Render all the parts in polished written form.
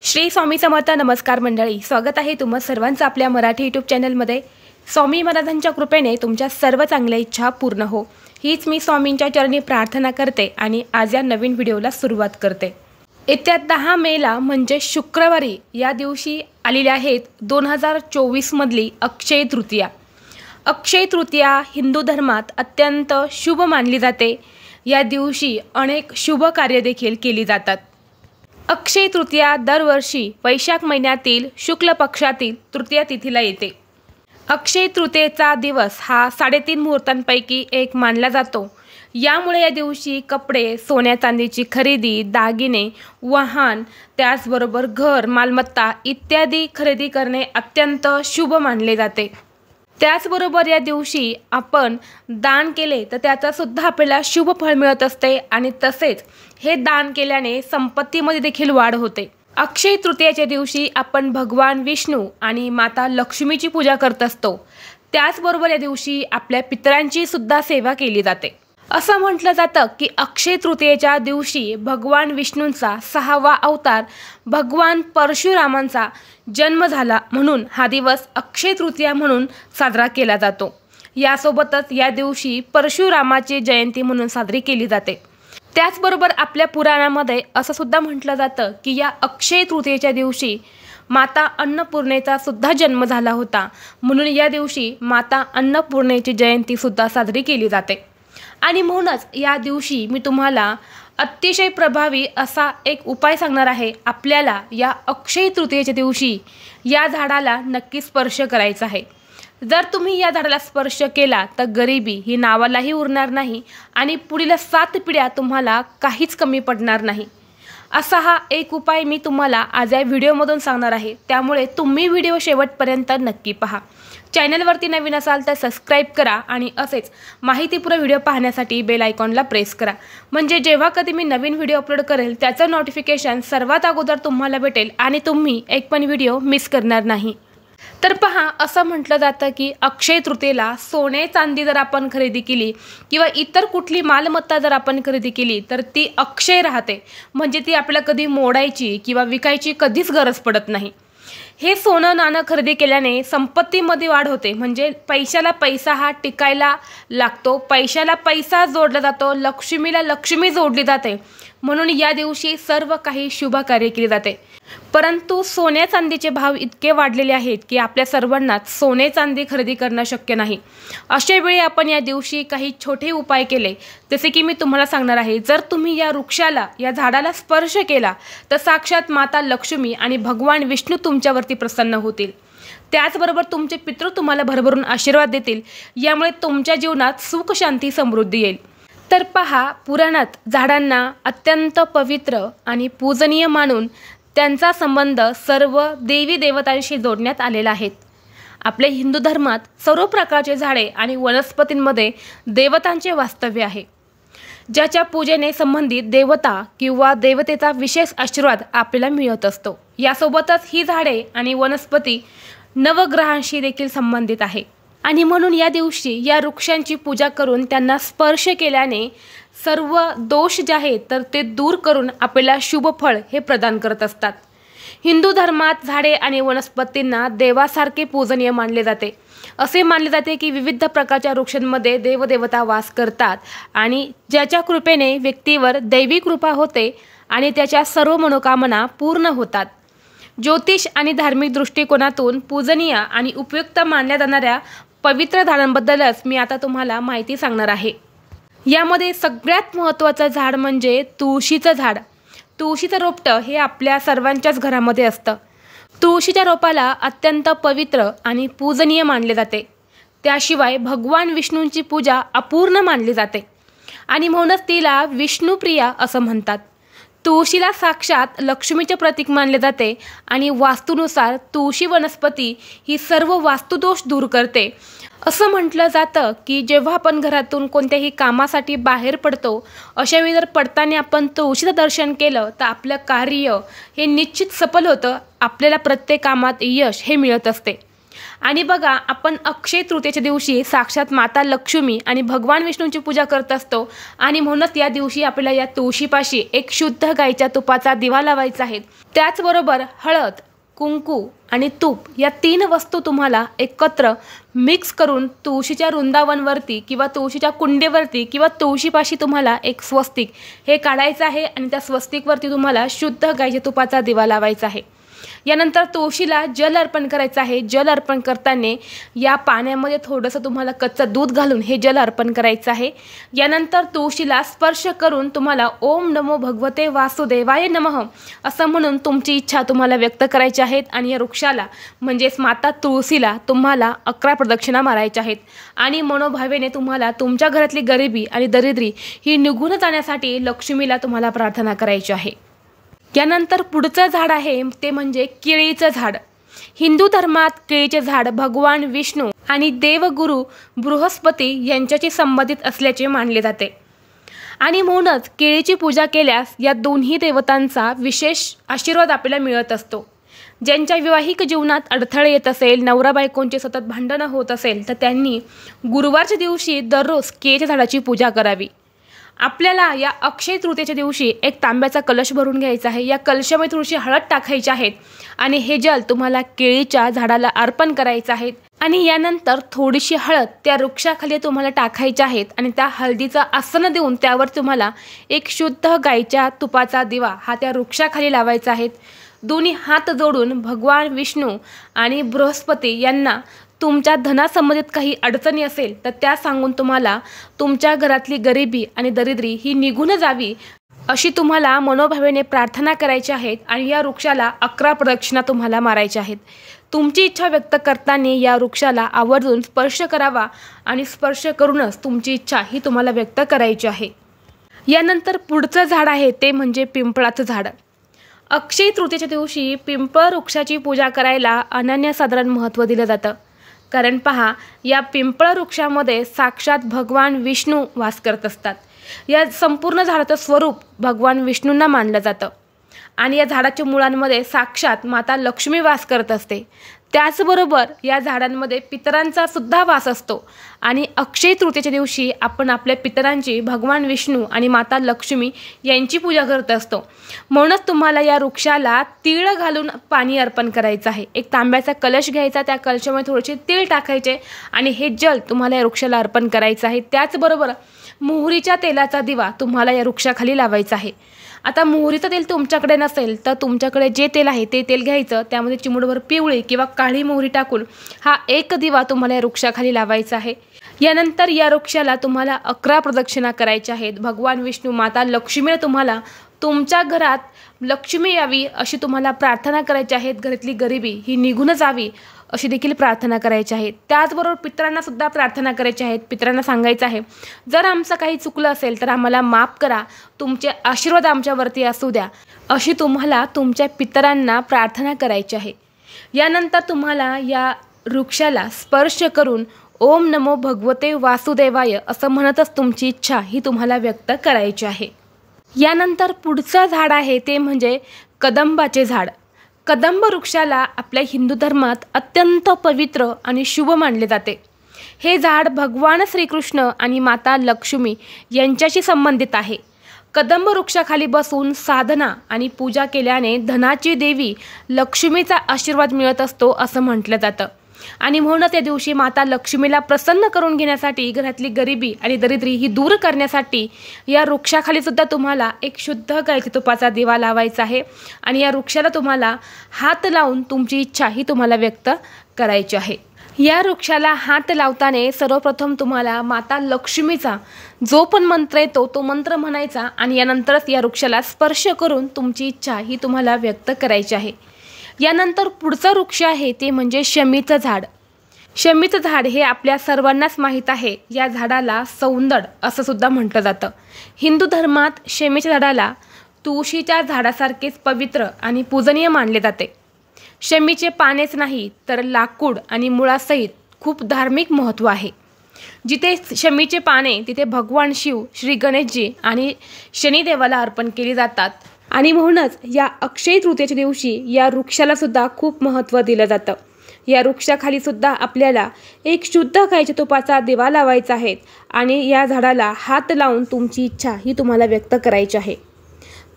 श्री स्वामी समर्थ. नमस्कार मंडळी, स्वागत आहे तुम्हा सर्वांचं आपल्या मराठी यूट्यूब चॅनलमध्ये. स्वामी महाराजांच्या कृपेने तुमच्या सर्व चांगल्या इच्छा पूर्ण हो, हीच मी स्वामींच्या चरणी प्रार्थना करते आणि आज या नवीन व्हिडिओला सुरुवात करते. येत्या 10 मेला म्हणजे शुक्रवारी या दिवशी आलेली आहेत 2024 मधली अक्षय तृतीया. अक्षय तृतीया हिंदू धर्मात अत्यंत शुभ मानली जाते. या दिवशी अनेक शुभ कार्य देखील केली जातात. अक्षय तृतीया दरवर्षी वैशाख महिन्यातील शुक्ल पक्षातील तृतीया तिथीला येते. अक्षय तृतीयेचा दिवस हा 3.5 मुहूर्तांपैकी एक मानला जातो. यामुळे या दिवशी कपडे, सोन्या चांदीची खरेदी, दागिने, वाहन, त्याचबरोबर घर, मालमत्ता इत्यादी खरेदी करणे अत्यंत शुभ मानले जाते. त्याचबरोबर या दिवशी आपण दान केले तर त्याचा सुद्धा आपल्याला शुभ फळ मिळत असते आणि तसेच हे दान केल्याने संपत्तीमध्ये देखील वाढ होते. अक्षय तृतीयेच्या दिवशी आपण भगवान विष्णू आणि माता लक्ष्मीची पूजा करत असतो. त्याचबरोबर या दिवशी आपल्या पितरांची सुद्धा सेवा केली जाते. असं म्हटलं जातं की अक्षय तृतीयेच्या दिवशी भगवान विष्णूंचा 6वा अवतार भगवान परशुरामांचा जन्म झाला, म्हणून हा दिवस अक्षय तृतीया म्हणून साजरा केला जातो. यासोबतच या दिवशी परशुरामाची जयंती म्हणून साजरी केली जाते. त्याचबरोबर आपल्या पुराणामध्ये असं सुद्धा म्हटलं जातं की या अक्षय तृतीयेच्या दिवशी माता अन्नपूर्णेचा सुद्धा जन्म झाला होता, म्हणून या दिवशी माता अन्नपूर्णेची जयंती सुद्धा साजरी केली जाते. आणि म्हणूनच या दिवशी मी तुम्हाला अतिशय प्रभावी असा एक उपाय सांगणार आहे. आपल्याला या अक्षय तृतीयेच्या दिवशी या झाडाला नक्की स्पर्श करायचा आहे. जर तुम्ही या झाडाला स्पर्श केला तर गरिबी ही नावालाही उरणार नाही आणि पुढील 7 पिढ्या तुम्हाला काहीच कमी पडणार नाही. असा हा एक उपाय मी तुम्हाला आज या व्हिडिओमधून सांगणार आहे. त्यामुळे तुम्ही व्हिडिओ शेवटपर्यंत नक्की पहा. चॅनलवरती नवीन असाल तर सबस्क्राईब करा आणि असेच माहितीपूर्ण व्हिडिओ पाहण्यासाठी बेल आयकॉनला प्रेस करा, म्हणजे जेव्हा कधी मी नवीन व्हिडिओ अपलोड करेल त्याचं नोटिफिकेशन सर्वात अगोदर तुम्हाला भेटेल आणि तुम्ही एक पण व्हिडिओ मिस करणार नाही. तर पहा, असं म्हटलं जातं की अक्षय तृतीयेला सोने चांदी जर आपण खरेदी केली किंवा इतर कुठली मालमत्ता जर आपण खरेदी केली तर ती अक्षय राहते, म्हणजे ती आपल्याला कधी मोडायची किंवा विकायची कधीच गरज पडत नाही. हे सोनं नाणं खरेदी केल्याने संपत्तीमध्ये वाढ होते, म्हणजे पैशाला पैसा हा टिकायला लागतो, पैशाला पैसा जोडला जातो, लक्ष्मीला लक्ष्मी जोडली जाते, म्हणून या दिवशी सर्व काही शुभ कार्य केले जाते. परंतु सोन्या चांदीचे भाव इतके वाढलेले आहेत की आपल्या सर्वांनाच सोने चांदी खरेदी करणं शक्य नाही. अशा वेळी आपण या दिवशी काही छोटे उपाय केले, जसे की मी तुम्हाला सांगणार आहे. जर तुम्ही या वृक्षाला, या झाडाला स्पर्श केला तर साक्षात माता लक्ष्मी आणि भगवान विष्णू तुमच्यावरती प्रसन्न होतील. त्याचबरोबर तुमचे पितृ तुम्हाला भरभरून आशीर्वाद देतील. यामुळे तुमच्या जीवनात सुख, शांती, समृद्धी येईल. तर पहा, पुराणात झाडांना अत्यंत पवित्र आणि पूजनीय मानून त्यांचा संबंध सर्व देवी देवतांशी जोडण्यात आलेला आहे. आपल्या हिंदू धर्मात सर्व प्रकारचे झाडे आणि वनस्पतींमध्ये देवतांचे वास्तव्य आहे, ज्याच्या पूजेने संबंधित देवता किंवा देवतेचा विशेष आशीर्वाद आपल्याला मिळत असतो. यासोबतच ही झाडे आणि वनस्पती नवग्रहांशी देखील संबंधित आहे आणि म्हणून या दिवशी या वृक्षांची पूजा करून त्यांना स्पर्श केल्याने सर्व दोष जे आहेत तर ते दूर करून आपल्याला शुभ फळ हे प्रदान करत असतात. हिंदू धर्मात झाडे आणि वनस्पतींना देवासारखे पूजनीय मानले जाते. असे मानले जाते की विविध प्रकारच्या वृक्षांमध्ये देवदेवता वास करतात आणि ज्याच्या कृपेने व्यक्तीवर दैवी कृपा होते आणि त्याच्या सर्व मनोकामना पूर्ण होतात. ज्योतिष आणि धार्मिक दृष्टिकोनातून पूजनीय आणि उपयुक्त मानल्या जाणाऱ्या पवित्र झाडांबद्दलच मी आता तुम्हाला माहिती सांगणार आहे. यामध्ये सगळ्यात महत्त्वाचं झाड म्हणजे तुळशीचं झाड. तुळशीचं रोपटं हे आपल्या सर्वांच्याच घरामध्ये असतं. तुळशीच्या रोपाला अत्यंत पवित्र आणि पूजनीय मानले जाते. त्याशिवाय भगवान विष्णूंची पूजा अपूर्ण मानली जाते आणि म्हणूनच तिला विष्णुप्रिया असं म्हणतात. तुळशीला साक्षात लक्ष्मीचे प्रतीक मानले जाते आणि वास्तूनुसार तुळशी वनस्पती ही सर्व वास्तुदोष दूर करते. असं म्हटलं जातं की जेव्हा आपण घरातून कोणत्याही कामासाठी बाहेर पडतो, अशा वेळी जर पडताना आपण तुळशीचं दर्शन केलं तर आपलं कार्य हे निश्चित सफल होतं. आपल्याला प्रत्येक कामात यश हे मिळत असते आणि बघा, आपण अक्षय तृतीयेच्या दिवशी साक्षात माता लक्ष्मी आणि भगवान विष्णूंची पूजा करत असतो आणि म्हणूनच या दिवशी आपल्याला या तुळशीपाशी एक शुद्ध गाईच्या तुपाचा दिवा लावायचा आहे। त्याचबरोबर हळद, कुंकू आणि तूप या 3 वस्तू तुम्हाला एकत्र मिक्स करून तुळशीच्या वृंदावनवरती किंवा तुळशीच्या कुंडीवरती किंवा तुळशीपाशी तुम्हाला एक स्वस्तिक हे काढायचं आहे आणि त्या स्वस्तिकवरती तुम्हाला शुद्ध गाईच्या तुपाचा दिवा लावायचा आहे। यानंतर तुळशीला जल अर्पण करायचं आहे। जल अर्पण करताना या पाण्यामध्ये थोडंसं तुम्हाला कच्चं दूध घालून हे जल अर्पण करायचं आहे। यानंतर तुळशीला स्पर्श करून तुम्हाला ओम नमो भगवते वासुदेवाय नमः असं म्हणून तुमची इच्छा तुम्हाला व्यक्त करायची आहेत आणि या वृक्षाला म्हणजेच माता तुळशीला तुम्हाला 11 प्रदक्षिणा मारायच्या आहेत आणि मनोभावेने तुम्हाला तुमच्या घरातली गरिबी आणि दरिद्री ही निघून जाण्यासाठी लक्ष्मीला तुम्हाला प्रार्थना करायची आहे। यानंतर पुढचं झाड आहे ते म्हणजे केळीचं झाड। हिंदू धर्मात केळीचे झाड भगवान विष्णू आणि देवगुरु बृहस्पती यांच्याशी संबंधित असल्याचे मानले जाते आणि म्हणूनच केळीची पूजा केल्यास या दोन्ही देवतांचा विशेष आशीर्वाद आपल्याला मिळत असतो। ज्यांच्या विवाहिक जीवनात अडथळे येत असेल, नवरा बायकोंचे सतत भांडणं होत असेल तर त्यांनी गुरुवारच्या दिवशी दररोज केळीच्या झाडाची पूजा करावी। आपल्याला या अक्षय तृतीयेच्या दिवशी एक तांब्याचा कलश भरून घ्यायचा आहे। या कलशामध्ये थोडीशी हळद टाकायची आहे आणि हे जल तुम्हाला केळीच्या झाडाला अर्पण करायचं आहे आणि यानंतर थोडीशी हळद त्या वृक्षाखाली तुम्हाला टाकायची आहेत आणि त्या हळदीचं आसन देऊन त्यावर तुम्हाला एक शुद्ध गाईच्या तुपाचा दिवा हा त्या वृक्षाखाली लावायचा आहे। दोन्ही हात जोडून भगवान विष्णू आणि बृहस्पती यांना तुमच्या धनासंबंधित काही अडचणी असेल तर त्या सांगून तुम्हाला तुमच्या घरातली गरिबी आणि दरिद्री ही निघून जावी अशी तुम्हाला मनोभावेने प्रार्थना करायची आहेत आणि या वृक्षाला 11 प्रदक्षिणा तुम्हाला मारायच्या आहेत। तुमची इच्छा व्यक्त करताना या वृक्षाला आवर्जून स्पर्श करावा आणि स्पर्श करूनच तुमची इच्छा ही तुम्हाला व्यक्त करायची आहे। यानंतर पुढचं झाड आहे ते म्हणजे पिंपळाचं झाड। अक्षय तृतीयेच्या दिवशी पिंपळ वृक्षाची पूजा करायला अनन्यसाधारण महत्त्व दिलं जातं। कारण पहा, या पिंपळ वृक्षामध्ये साक्षात भगवान विष्णू वास करत असतात। या संपूर्ण झाडाचं स्वरूप भगवान विष्णूंना मानलं जातं आणि या झाडाच्या मुळांमध्ये साक्षात माता लक्ष्मी वास करत असते। त्याचबरोबर या झाडांमध्ये पितरांचा सुद्धा वास असतो आणि अक्षय तृतीयेच्या दिवशी आपण आपल्या पितरांची भगवान विष्णू आणि माता लक्ष्मी यांची पूजा करत असतो। म्हणूनच तुम्हाला या वृक्षाला तीळ घालून पाणी अर्पण करायचं आहे। एक तांब्याचा कलश घ्यायचा, त्या कलशामध्ये थोडेसे तीळ टाकायचे आणि हे जल तुम्हाला या वृक्षाला अर्पण करायचं आहे। त्याचबरोबर मोहरीच्या तेलाचा दिवा तुम्हाला या वृक्षाखाली लावायचा आहे। आता मोहरीचं तेल तुमच्याकडे नसेल तर तुमच्याकडे जे तेल आहे ते तेल घ्यायचं, त्यामध्ये चिमूटभर पिवळी किंवा काळी मोहरी टाकून हा एक दिवा तुम्हाला या वृक्षाखाली लावायचा आहे। यानंतर या वृक्षाला तुम्हाला 11 प्रदक्षिणा करायच्या आहेत। भगवान विष्णू माता लक्ष्मीने तुम्हाला तुमच्या घरात लक्ष्मी यावी अशी तुम्हाला प्रार्थना करायची आहे। घरातली गरिबी ही निघून जावी अशी देखील प्रार्थना करायची आहे। त्याचबरोबर पितरांना सुद्धा प्रार्थना करायची आहे। पितरांना सांगायचं आहे, जर आमचं काही चुकलं असेल तर आम्हाला माफ करा, तुमचे आशीर्वाद आमच्यावरती असू द्या अशी तुम्हाला तुमच्या पितरांना प्रार्थना करायची आहे। यानंतर तुम्हाला या वृक्षाला स्पर्श करून ओम नमो भगवते वासुदेवाय असं म्हणतच तुमची इच्छा ही तुम्हाला व्यक्त करायची आहे। यानंतर पुढचं झाड आहे ते म्हणजे कदंबाचे झाड। कदंब वृक्षाला आपल्या हिंदू धर्मात अत्यंत पवित्र आणि शुभ मानले जाते। हे झाड भगवान श्रीकृष्ण आणि माता लक्ष्मी यांच्याशी संबंधित आहे। कदंब वृक्षाखाली बसून साधना आणि पूजा केल्याने धनाची देवी लक्ष्मीचा आशीर्वाद मिळत असतो असं म्हटलं जातं आणि म्हणूनच या दिवशी माता लक्ष्मीला प्रसन्न करून घेण्यासाठी घरातली गरिबी आणि दरिद्री ही दूर करण्यासाठी या वृक्षाखाली सुद्धा तुम्हाला एक शुद्ध गाईच्या तुपाचा दिवा लावायचा आहे आणि या वृक्षाला तुम्हाला हात लावून तुमची इच्छा ही तुम्हाला व्यक्त करायची आहे। या वृक्षाला हात लावताना सर्वप्रथम तुम्हाला माता लक्ष्मीचा जो पण मंत्र येतो तो मंत्र म्हणायचा आणि यानंतरच या वृक्षाला स्पर्श करून तुमची इच्छा ही तुम्हाला व्यक्त करायची आहे। यानंतर पुढचं वृक्ष आहे ते म्हणजे शमीचं झाड। शमीचं झाड हे आपल्या सर्वांनाच माहीत आहे। या झाडाला सौंदड असं सुद्धा म्हटलं जातं। हिंदू धर्मात शमीच्या झाडाला तुळशीच्या झाडासारखेच पवित्र आणि पूजनीय मानले जाते। शमीचे पानेच नाही तर लाकूड आणि मुळासहित खूप धार्मिक महत्त्व आहे। जिथे शमीचे पाने तिथे भगवान शिव, श्री गणेशजी आणि शनिदेवाला अर्पण केली जातात आणि म्हणूनच या अक्षय तृतीयेच्या दिवशी या वृक्षाला सुद्धा खूप महत्त्व दिलं जातं। या वृक्षाखाली सुद्धा आपल्याला एक शुद्ध गाईच्या तुपाचा दिवा लावायचा आहे आणि या झाडाला हात लावून तुमची इच्छा ही तुम्हाला व्यक्त करायची आहे।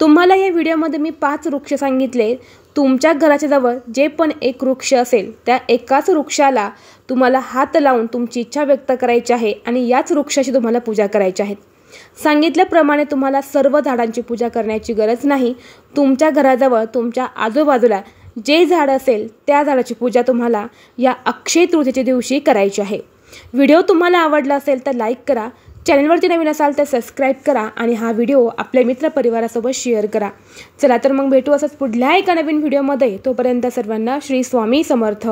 तुम्हाला या व्हिडिओमध्ये मी 5 वृक्ष सांगितले। तुमच्या घराच्या जवळ जे पण एक वृक्ष असेल त्या एकाच वृक्षाला तुम्हाला हात लावून तुमची इच्छा व्यक्त करायची आहे आणि याच वृक्षाची तुम्हाला पूजा करायची आहे। सांगितल्याप्रमाणे तुम्हाला सर्व झाडांची पूजा करण्याची गरज नाही। तुमच्या घराजवळ तुमच्या आजूबाजूला जे झाड असेल त्या झाडाची पूजा तुम्हाला या अक्षय तृतीयेच्या दिवशी करायची आहे। व्हिडिओ तुम्हाला आवडला असेल तर लाईक करा, चॅनलवरती नवीन असाल तर सबस्क्राईब करा आणि हा व्हिडिओ आपल्या मित्रपरिवारासोबत शेअर करा। चला तर मग भेटू असंच पुढल्या एका नवीन व्हिडिओमध्ये। तोपर्यंत सर्वांना श्री स्वामी समर्थ।